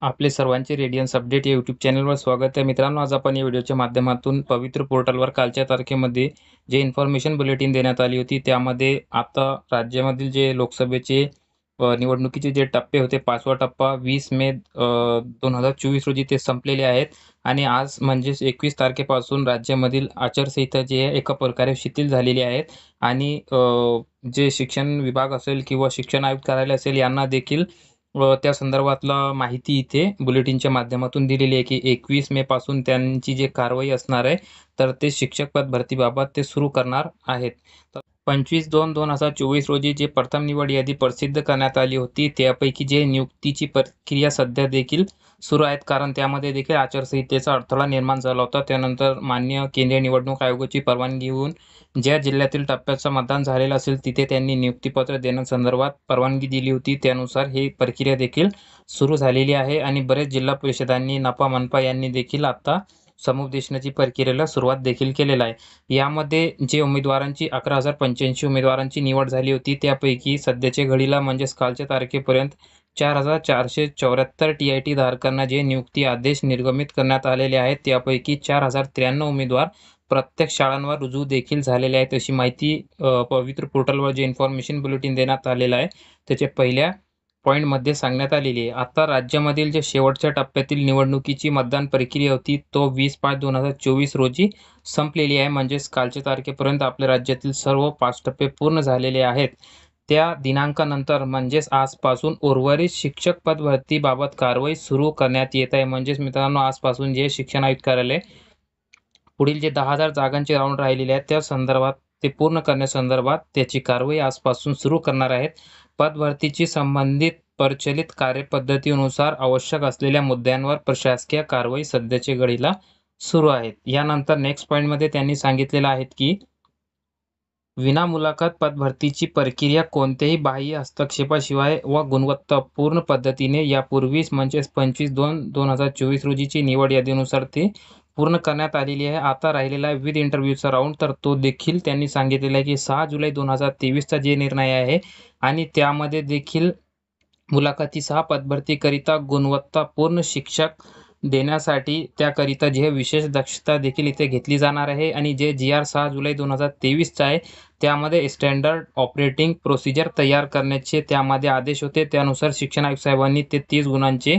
आपले सर्वांचे Radiance update या यूट्यूब चॅनलवर स्वागत आहे. मित्रांनो, आज आपण या व्हिडिओच्या माध्यमातून पवित्र पोर्टलवर कालच्या तारखेमध्ये जे इन्फॉर्मेशन बुलेटिन देण्यात आली होती, त्यामध्ये आता राज्यामधील जे लोकसभेचे निवडणुकीचे जे टप्पे होते, 5वा टप्पा 20 मे 2024 रोजी ते संपलेले आहेत आणि आज म्हणजेच 21 तारखेपासून राज्यामधील आचारसंहिता जी आहे एका प्रकारे शिथिल झालेली आहे आणि जे शिक्षण विभाग असेल किंवा शिक्षण आयुक्त कार्यालय असेल यांना देखील त्या संदर्भातला माहिती इथे बुलेटिनच्या माध्यमातून दिलेली आहे की 21 मे पासून त्यांची जी कारवाई असणार आहे, तर ते शिक्षक पद भरतीबाबत ते सुरू करणार आहेत. तर 25/2/2024 रोजी जे प्रथम निवड यादी प्रसिद्ध करण्यात आली होती, त्यापैकी जे नियुक्तीची प्रक्रिया सध्या देखील सुरू आहेत, कारण त्यामध्ये देखील आचारसंहितेचा अडथळा निर्माण झाला होता. त्यानंतर माननीय केंद्रीय निवडणूक आयोगाची परवानगी घेऊन ज्या जिल्ह्यातील टप्प्याचं मतदान झालेलं असेल तिथे त्यांनी नियुक्तीपत्र देण्यासंदर्भात परवानगी दिली होती. त्यानुसार ही प्रक्रिया देखील सुरू झालेली आहे आणि बरेच जिल्हा परिषदांनी, नपा, मनपा यांनी देखील आता समुपदेशनाची प्रक्रियेला सुरुवात देखील केलेला आहे. यामध्ये जे उमेदवारांची 11,085 उमेदवारांची निवड झाली होती, त्यापैकी सध्याच्या घडीला म्हणजेच कालच्या तारखेपर्यंत 4,474 TIT धारकांना जे नियुक्ती आदेश निर्गमित करण्यात आलेले आहेत, त्यापैकी 4,093 उमेदवार प्रत्येक शाळांवर रुजू देखील झालेले आहेत, अशी माहिती पवित्र पोर्टलवर जे इन्फॉर्मेशन बुलेटिन देण्यात आलेलं आहे त्याच्या पहिल्या पॉईंटमध्ये सांगण्यात आलेली आहे. आता राज्यामधील जे शेवटच्या टप्प्यातील निवडणुकीची मतदान प्रक्रिया होती तो 20/5/2024 रोजी संपलेली आहे. म्हणजेच कालच्या तारखेपर्यंत आपल्या राज्यातील सर्व 5 टप्पे पूर्ण झालेले आहेत. त्या दिनांकानंतर म्हणजेच आजपासून उर्वरित शिक्षक पद भरतीबाबत कारवाई सुरू करण्यात येत आहे. म्हणजेच मित्रांनो, आजपासून जे शिक्षण आयुक्त कार्यालय पुढील जे 10,000 जागांचे राऊंड राहिलेले आहेत त्या संदर्भात ते पूर्ण करण्यासंदर्भात त्याची कारवाई आजपासून सुरू करणार आहेत. पदभरतीची संबंधित प्रचलित कार्यपद्धतीनुसार आवश्यक असलेल्या मुद्द्यांवर प्रशासकीय कारवाई सध्याच्या घडीला सुरू आहेत. यानंतर नेक्स्ट पॉईंटमध्ये त्यांनी सांगितलेलं आहे की विनामुलाखत पदभरतीची प्रक्रिया कोणत्याही बाह्य हस्तक्षेपाशिवाय व गुणवत्तापूर्ण पद्धतीने यापूर्वीच म्हणजेच 25/2/2024 रोजीची निवड यादीनुसार ते पूर्ण करण्यात आलेली आहे. आता राहिलेला विथ इंटरव्ह्यूचा राऊंड तर तो देखील त्यांनी सांगितलेला आहे की 6 जुलै 2023चा जे निर्णय आहे आणि त्यामध्ये देखील मुलाखतीसह पदभरतीकरिता गुणवत्तापूर्ण शिक्षक देण्यासाठी त्याकरिता जे विशेष दक्षता देखील इथे घेतली जाणार आहे आणि जे GR 6 जुलै 2023चा आहे त्यामध्ये स्टँडर्ड ऑपरेटिंग प्रोसिजर तयार करण्याचे त्यामध्ये आदेश होते. त्यानुसार शिक्षण आयुक्त साहेबांनी ते 30 गुणांचे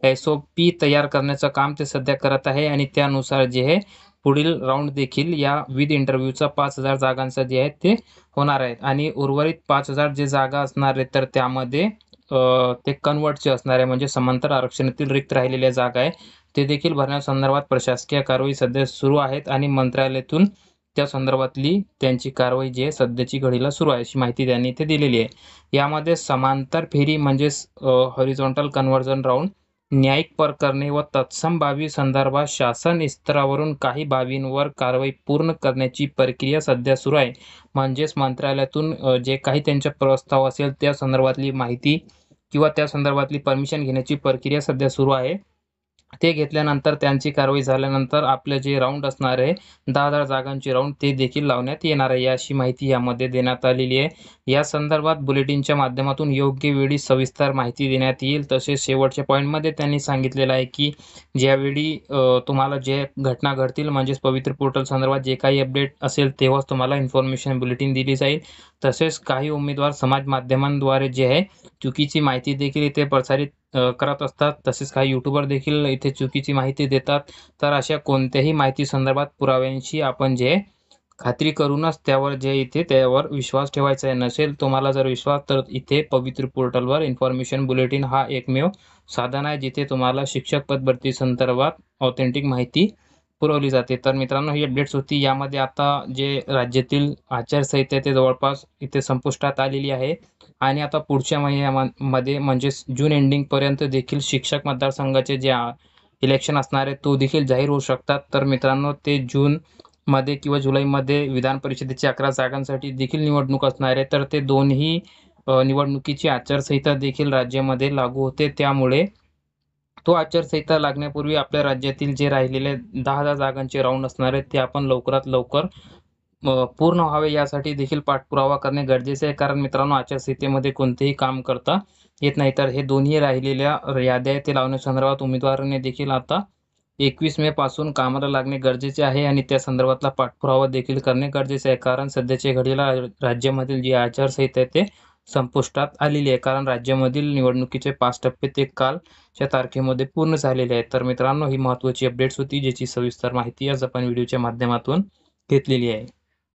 SOP तयार करण्याचं काम ते सध्या करत आहे आणि त्यानुसार जे आहे पुढील राऊंड देखील या विथ इंटरव्ह्यूचा 5,000 जागांचा जे आहे ते होणार आहेत आणि उर्वरित 5,000 जे जागा असणार आहेत तर त्यामध्ये ते कन्वर्टचे असणार आहे, म्हणजे समांतर आरक्षणातील रिक्त राहिलेल्या जागा आहे ते देखील भरण्यासंदर्भात प्रशासकीय कारवाई सध्या सुरू आहेत आणि मंत्रालयातून त्या संदर्भातली त्यांची कारवाई जी आहे सध्याची घडीला सुरू आहे, अशी माहिती त्यांनी इथे दिलेली आहे. यामध्ये समांतर फेरी म्हणजेच हॉरिझॉन्टल कन्व्हर्जन राऊंड, न्यायिक प्रकरणे व तत्सम बाबी संदर्भात शासन स्तरावरून काही बाबींवर कारवाई पूर्ण करण्याची प्रक्रिया सध्या सुरू आहे. म्हणजेच मंत्रालयातून जे काही त्यांचा प्रस्ताव असेल त्या संदर्भातली माहिती किंवा त्या संदर्भातली परमिशन घेण्याची प्रक्रिया सध्या सुरू आहे. ते घेतल्यानंतर त्यांची कारवाई झाल्यानंतर आपले जे राऊंड असणार आहे 10,000 जागांची राऊंड ते देखील लावण्यात येणार आहे, अशी माहिती यामध्ये देण्यात आलेली आहे. या संदर्भात बुलेटिनच्या माध्यमातून योग्य वेळी सविस्तर माहिती देण्यात येईल. तसेच शेवटच्या पॉईंटमध्ये त्यांनी सांगितलेलं आहे की ज्यावेळी तुम्हाला जे घटना घडतील म्हणजेच पवित्र पोर्टल संदर्भात जे काही अपडेट असेल तेव्हाच तुम्हाला इन्फॉर्मेशन बुलेटिन दिली जाईल. तसेच काही उमेदवार समाज माध्यमांद्वारे जे आहे चुकीची माहिती देखील इथे प्रसारित करत असतात. तसेच काही यूट्यूबर देखील इथे चुकीची माहिती देतात. तर अशा कोणत्याही माहिती संदर्भात पुराव्यांशी आपण जे खात्री करूनच त्यावर जे इथे त्यावर विश्वास ठेवायचा आहे. नसेल तुम्हाला जर विश्वास तर इथे पवित्र पोर्टलवर इन्फॉर्मेशन बुलेटिन हा एकमेव साधन आहे जिथे तुम्हाला शिक्षक पद भरती संदर्भात ऑथेंटिक माहिती पुरवली जाते. तर मित्रांनो, ही अपडेट्स होती. यामध्ये आता जे राज्यातील आचारसंहिता ते जवळपास इथे संपुष्टात आलेली आहे आणि आता पुढच्या महिन्यामध्ये म्हणजेच जून एंडिंगपर्यंत देखील शिक्षक मतदारसंघाचे जे इलेक्शन असणार आहे तो देखील जाहीर होऊ शकतात. तर मित्रांनो, ते जूनमध्ये किंवा जुलैमध्ये विधान परिषदेच्या 11 जागांसाठी देखील निवडणूक असणार आहे. तर ते दोन्ही निवडणुकीची आचारसंहिता देखील राज्यामध्ये लागू होते. त्यामुळे तो आचारसंहिता लागण्यापूर्वी आपल्या राज्यातील जे राहिलेले 10,000 जागांचे राऊंड असणार आहेत ते आपण लवकरात लवकर पूर्ण व्हावे यासाठी देखील पाठपुरावा करणे गरजेचे आहे. कारण मित्रांनो, आचारसंहितेमध्ये कोणतेही काम करता येत नाही. तर हे दोन्ही राहिलेल्या याद्या ते लावण्यासंदर्भात उमेदवारांनी देखील आता 21 मे पासून कामाला लागणे गरजेचे आहे आणि त्या संदर्भातला पाठपुरावा देखील करणे गरजेचे आहे. कारण सध्याच्या घडीला राज्यामधील जी आचारसंहिता आहे ते संपुष्टात आलेली आहे. कारण राज्यामधील निवडणुकीचे 5 टप्पे ते कालच्या तारखेमध्ये पूर्ण झालेले आहेत. तर मित्रांनो, ही महत्त्वाची अपडेट्स होती ज्याची सविस्तर माहिती आज आपण व्हिडिओच्या माध्यमातून घेतलेली आहे.